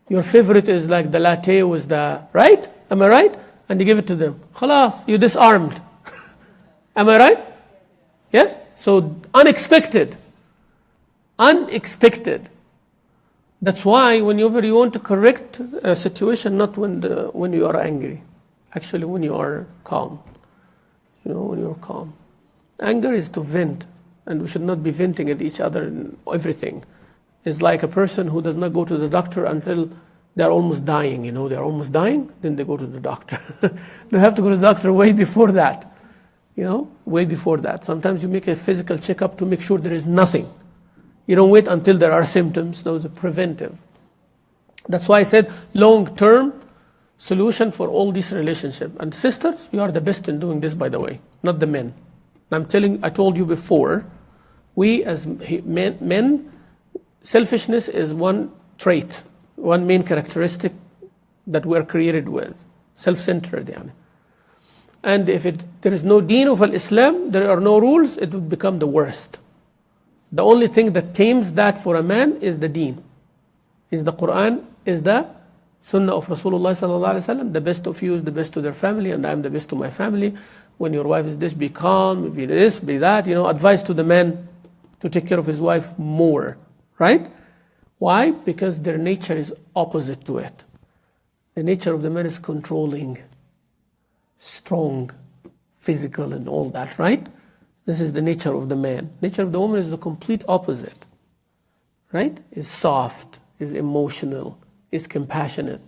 Your favorite is like the latte with the, right? Am I right? And you give it to them. Khalas, you're disarmed. Am I right? Yes? So unexpected. Unexpected. That's why whenever you want to correct a situation, not when you are angry. Actually, when you are calm. When you're calm. Anger is to vent, and we should not be venting at each other in everything. It's like a person who does not go to the doctor until they're almost dying. They're almost dying, then they go to the doctor. They have to go to the doctor way before that. Way before that. Sometimes you make a physical checkup to make sure there is nothing. You don't wait until there are symptoms. Those are preventive. That's why I said long-term solution for all these relationships. And sisters, you are the best in doing this, by the way, not the men. I told you before, we as men, selfishness is one trait, one main characteristic that we are created with, self-centered. And if there is no deen of Islam, there are no rules, it would become the worst. The only thing that tames that for a man is the deen, is the Quran, is the Sunnah of Rasulullah SAW. The best of you is the best to their family, and I am the best to my family. When your wife is this, be calm, be this, be that. Advice to the man to take care of his wife more, right? Why? Because their nature is opposite to it. The nature of the man is controlling, strong, physical, and all that, right? This is the nature of the man. Nature of the woman is the complete opposite, right? Is soft, is emotional, is compassionate.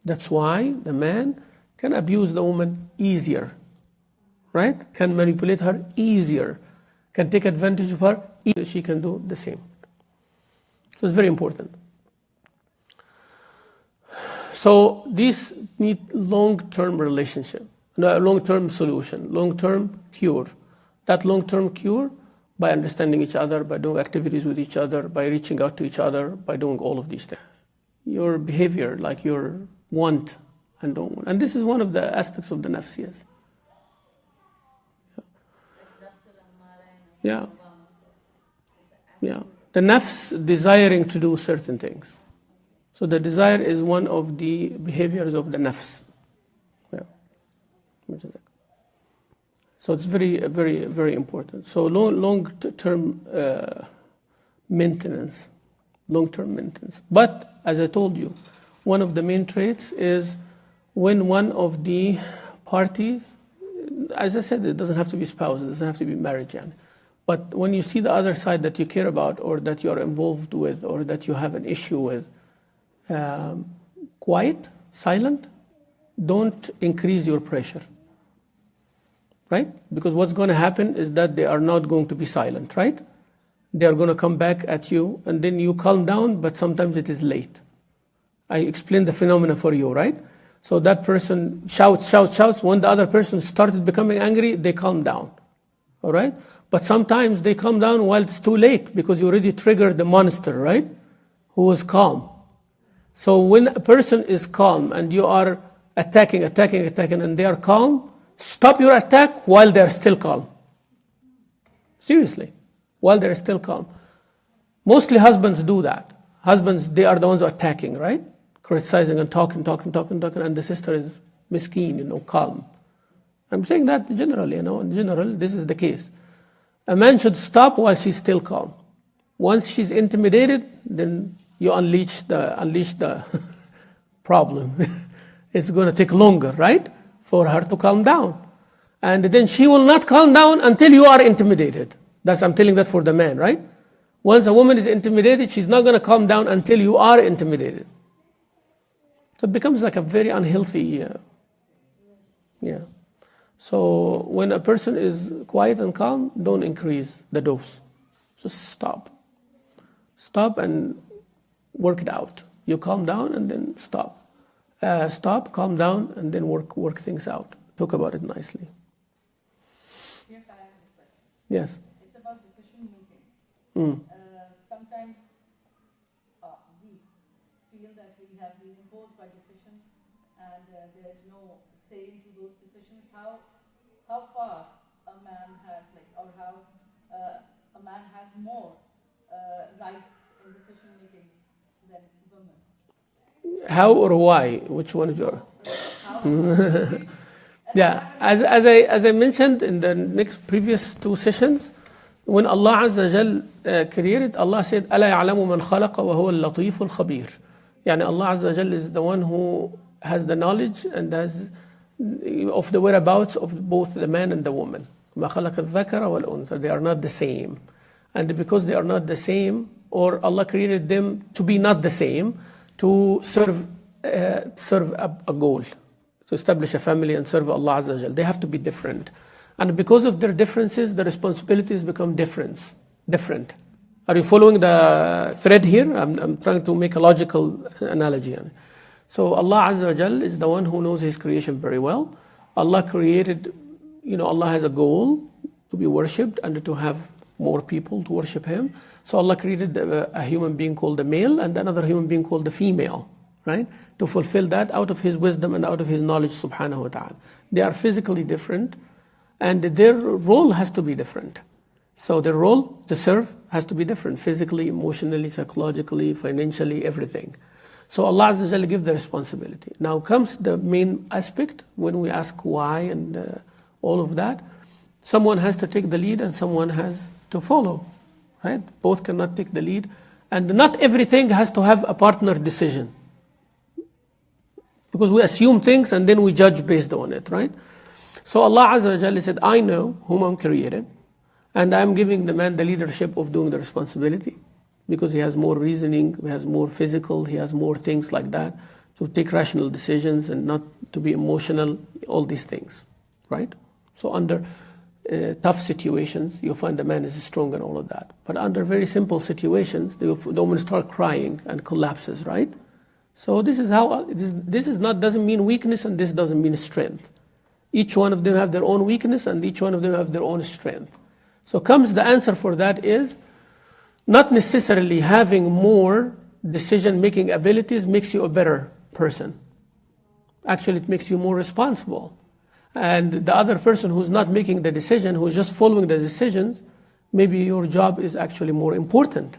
That's why the man can abuse the woman easier, right? Can manipulate her easier, can take advantage of her easier. She can do the same. So it's very important. So these need long-term relationship, long-term solution, long-term cure. That long-term cure by understanding each other, by doing activities with each other, by reaching out to each other, by doing all of these things. Your behavior, like your want and don't want. And this is one of the aspects of the nafs, yes. Yeah. The nafs desiring to do certain things. So the desire is one of the behaviors of the nafs. Yeah. So it's very, very, very important. So long-term maintenance. Long-term maintenance. But, as I told you, one of the main traits is when one of the parties, as I said, it doesn't have to be spouse, it doesn't have to be marriage. But when you see the other side that you care about or that you are involved with or that you have an issue with, quiet, silent, don't increase your pressure. Right? Because what's going to happen is that they are not going to be silent, right? They are going to come back at you, and then you calm down, but sometimes it is late. I explained the phenomena for you, right? So that person shouts. When the other person started becoming angry, they calm down, all right? But sometimes they calm down while it's too late because you already triggered the monster, right? Who was calm. So when a person is calm and you are attacking, and they are calm, stop your attack while they're still calm. Seriously, while they're still calm. Mostly husbands do that. Husbands, they are the ones attacking, right? Criticizing and talking, and the sister is miskeen, calm. I'm saying that generally, in general, this is the case. A man should stop while she's still calm. Once she's intimidated, then you unleash the problem. it's going to take longer, right, for her to calm down. And then she will not calm down until you are intimidated. I'm telling that for the man, right? Once a woman is intimidated, she's not going to calm down until you are intimidated. So it becomes like a very unhealthy, So when a person is quiet and calm, don't increase the dose. Just stop. Stop and work it out. You calm down and then stop. Stop, calm down, and then work things out. Talk about it nicely. Shaykh, I have a question. Yes. It's about decision making. Sometimes we feel that we have been imposed by decisions and there is no say into those decisions. How far a man has, or how a man has more rights in decision making than women? How or why? Which one is yours? Yeah, as I mentioned in the previous two sessions, when Allah Azza Jal created, Allah said, أَلَا يَعْلَمُ مَنْ خَلَقَ وَهُوَ اللَّطِيفُ الْخَبِيرُ. Yani Allah Azza Jal is the one who has the knowledge and has of the whereabouts of both the man and the woman. مَا خَلَقَ الذَّكَرَ وَالْأُنْثَى. They are not the same. And because they are not the same, or Allah created them to be not the same, to serve a goal, to establish a family and serve Allah Azza wa Jal. They have to be different. And because of their differences, the responsibilities become different. Are you following the thread here? I'm trying to make a logical analogy. So Allah Azza wa Jal is the one who knows His creation very well. Allah created, Allah has a goal to be worshipped and to have more people to worship Him. So Allah created a human being called the male and another human being called the female, right? To fulfill that out of His wisdom and out of His knowledge, subhanahu wa ta'ala. They are physically different and their role has to be different. So their role to serve has to be different, physically, emotionally, psychologically, financially, everything. So Allah Azza wa Jalla gives the responsibility. Now comes the main aspect when we ask why and all of that. Someone has to take the lead and someone has to follow, right? Both cannot take the lead. And not everything has to have a partner decision. Because we assume things and then we judge based on it, right? So Allah Azza wa Jalla said, I know whom I'm created, and I'm giving the man the leadership of doing the responsibility, because he has more reasoning, he has more physical, he has more things like that, to take rational decisions and not to be emotional, all these things, right? So under tough situations, you find the man is strong and all of that. But under very simple situations, the woman start crying and collapses, right? So this is how, this is not, doesn't mean weakness and this doesn't mean strength. Each one of them have their own weakness and each one of them have their own strength. So comes the answer for that is, not necessarily having more decision-making abilities makes you a better person. Actually, it makes you more responsible. And the other person who's not making the decision, who's just following the decisions, maybe your job is actually more important.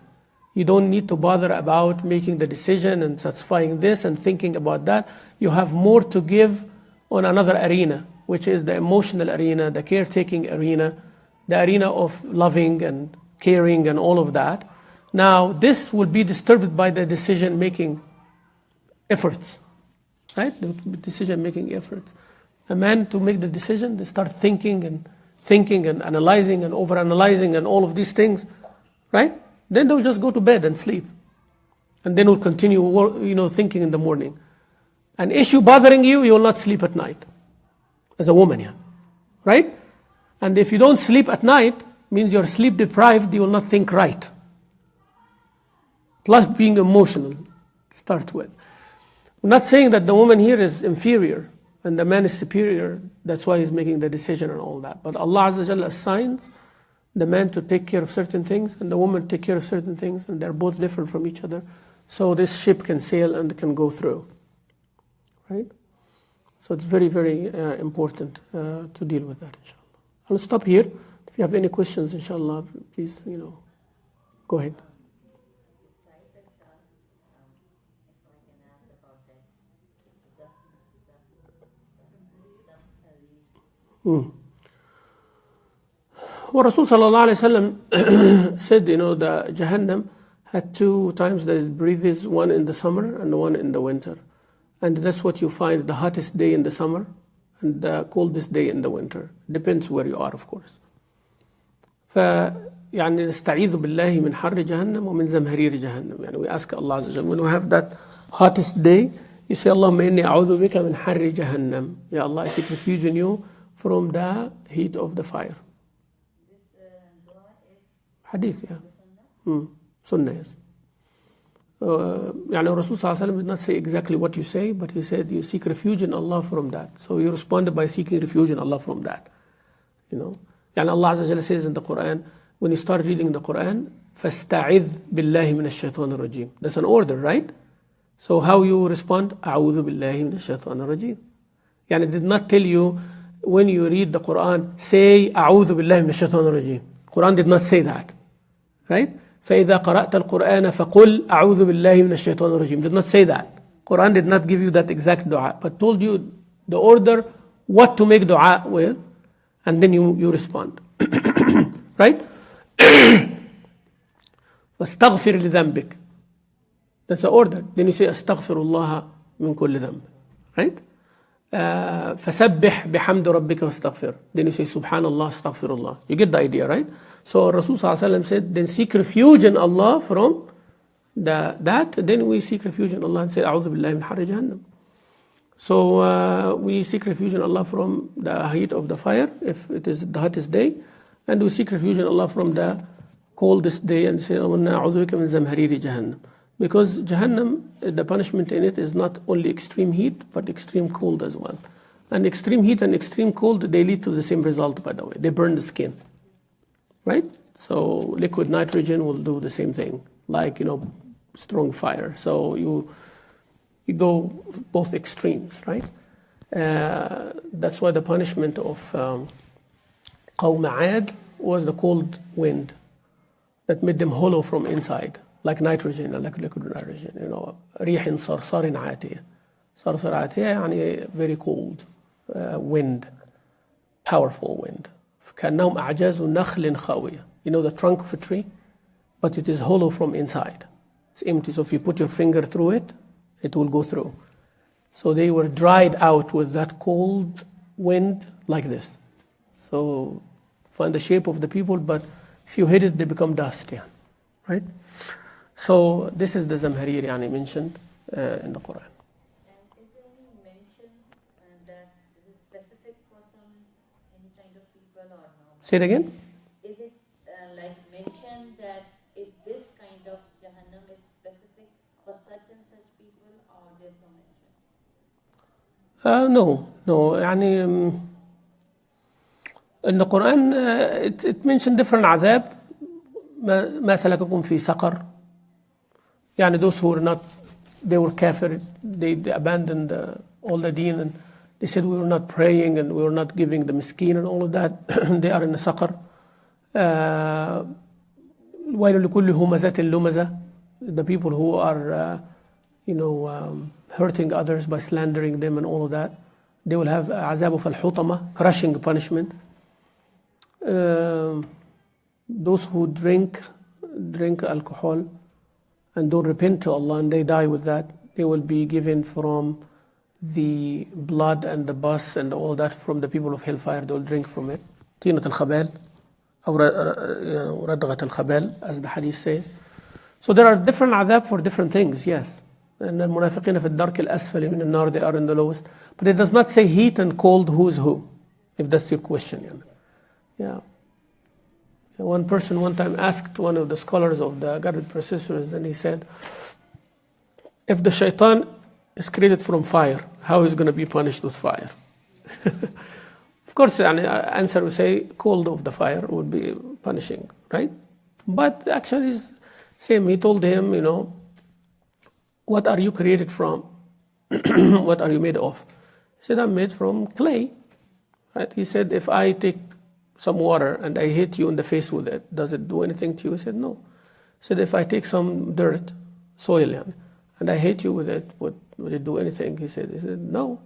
You don't need to bother about making the decision and satisfying this and thinking about that. You have more to give on another arena, which is the emotional arena, the caretaking arena, the arena of loving and caring and all of that. Now, this will be disturbed by the decision-making efforts, right? The decision-making efforts. A man, to make the decision, they start thinking and analyzing and overanalyzing and all of these things, right? Then they'll just go to bed and sleep. And then will continue thinking in the morning. An issue bothering you, you will not sleep at night. As a woman, yeah. Right? And if you don't sleep at night, means you're sleep deprived, you will not think right. Plus being emotional, to start with. I'm not saying that the woman here is inferior and the man is superior, that's why he's making the decision and all that. But Allah Azza wa Jalla assigns the man to take care of certain things and the woman to take care of certain things, and they're both different from each other. So this ship can sail and can go through. Right? So it's very, very important to deal with that, inshallah. I'll stop here. If you have any questions, inshallah, please, go ahead. Well, Rasul sallallahu alayhi wasallam said, the Jahannam had 2 times that it breathes, one in the summer and one in the winter. And that's what you find the hottest day in the summer and the coldest day in the winter. Depends where you are, of course. يعني نستعيذ بالله من حر جهنم ومن زمهرير جهنم. يعني we ask Allah Azza wa Jalla, when we have that hottest day, you say, Allahumma inni a'udhu bika min harri jahannam. Ya Allah, I seek refuge in you from the heat of the fire. This dua is Hadith, yeah. Sunnah. Sunnah, yes. يعني Rasul sallallahu alaihi wasallam did not say exactly what you say, but he said you seek refuge in Allah from that. So you responded by seeking refuge in Allah from that. You know, يعني Allah Azza wa Jalla says in the Quran, when you start reading the Quran, فَاسْتَعِذْ بِاللَّهِ مِنَ الشَّيْطَانِ الرَّجِيمِ. That's an order, right? So how you respond? أعوذ بالله من الشيطان الرجيم. يعني it did not tell you when you read the Quran, say أعوذ بالله من الشيطان الرجيم. Quran did not say that, right? فإذا قرأت القرآن فقل أعوذ بالله من الشيطان الرجيم. Did not say that. Quran did not give you that exact dua, but told you the order, what to make dua with, and then you respond. Right? واستغفر لذنبك. That's the order. Then you say أستغفر الله من كل ذنب. Right? فسبح بحمد ربك واستغفر. Then you say Subhanallah, Astaghfirullah. You get the idea, right? So Rasul sallallahu alaihi wasallam said, then seek refuge in Allah from that. Then we seek refuge in Allah and say أعوذ بالله من حر جهنم. So we seek refuge in Allah from the heat of the fire, if it is the hottest day, and we seek refuge in Allah from the coldest day and say أعوذ بك من زمهرير جهنم. Because Jahannam, the punishment in it is not only extreme heat, but extreme cold as well. And extreme heat and extreme cold, they lead to the same result, by the way. They burn the skin, right? So liquid nitrogen will do the same thing, like, strong fire. So you go both extremes, right? That's why the punishment of Qawm Aad was the cold wind that made them hollow from inside. Like nitrogen, like liquid nitrogen, ريح صرصر عاتية. صرصر عاتية يعني very cold wind, powerful wind. كأنهم أعجاز نخل خاوية. The trunk of a tree, but it is hollow from inside. It's empty, so if you put your finger through it, it will go through. So they were dried out with that cold wind like this. So find the shape of the people, but if you hit it, they become dust, right? So this is the Zamharir mentioned in the Quran. And is there any mention that this is specific for any kind of people or no? Say it again? Is it like mentioned that if this kind of Jahannam is specific for such and such people, or there's no mention? No. In the Quran, it mentioned different عذاب. ما سلككم في سقر. Those who were not, they were kafir, they abandoned all the deen, and they said we were not praying and we were not giving the miskin and all of that. They are in the saqar. وَيْلٌ لِكُلِّ هُمَزَةٍ لُمَزَةٍ. The people who are, hurting others by slandering them and all of that, they will have عذاب فالحطمة, crushing punishment. Those who drink alcohol and don't repent to Allah and they die with that, they will be given from the blood and the pus and all that from the people of hellfire. They will drink from it. طينة الخبال أو ردغة الخبال, as the hadith says. So there are different adab for different things, yes. And the munafiqina fi الدرك الأسفل من النار, they are in the lowest. But it does not say heat and cold who's who, if that's your question. Yeah. One person one time asked one of the scholars of the guarded processions, and he said, if the shaitan is created from fire, how is he going to be punished with fire? Of course, the answer would say cold of the fire would be punishing, right? But actually it's same. He told him, what are you created from? What are you made of? He said, I'm made from clay, right? He said, if I take some water and I hit you in the face with it, does it do anything to you? He said, no. He said, if I take some dirt, soil, and I hit you with it, would it do anything? He said, no.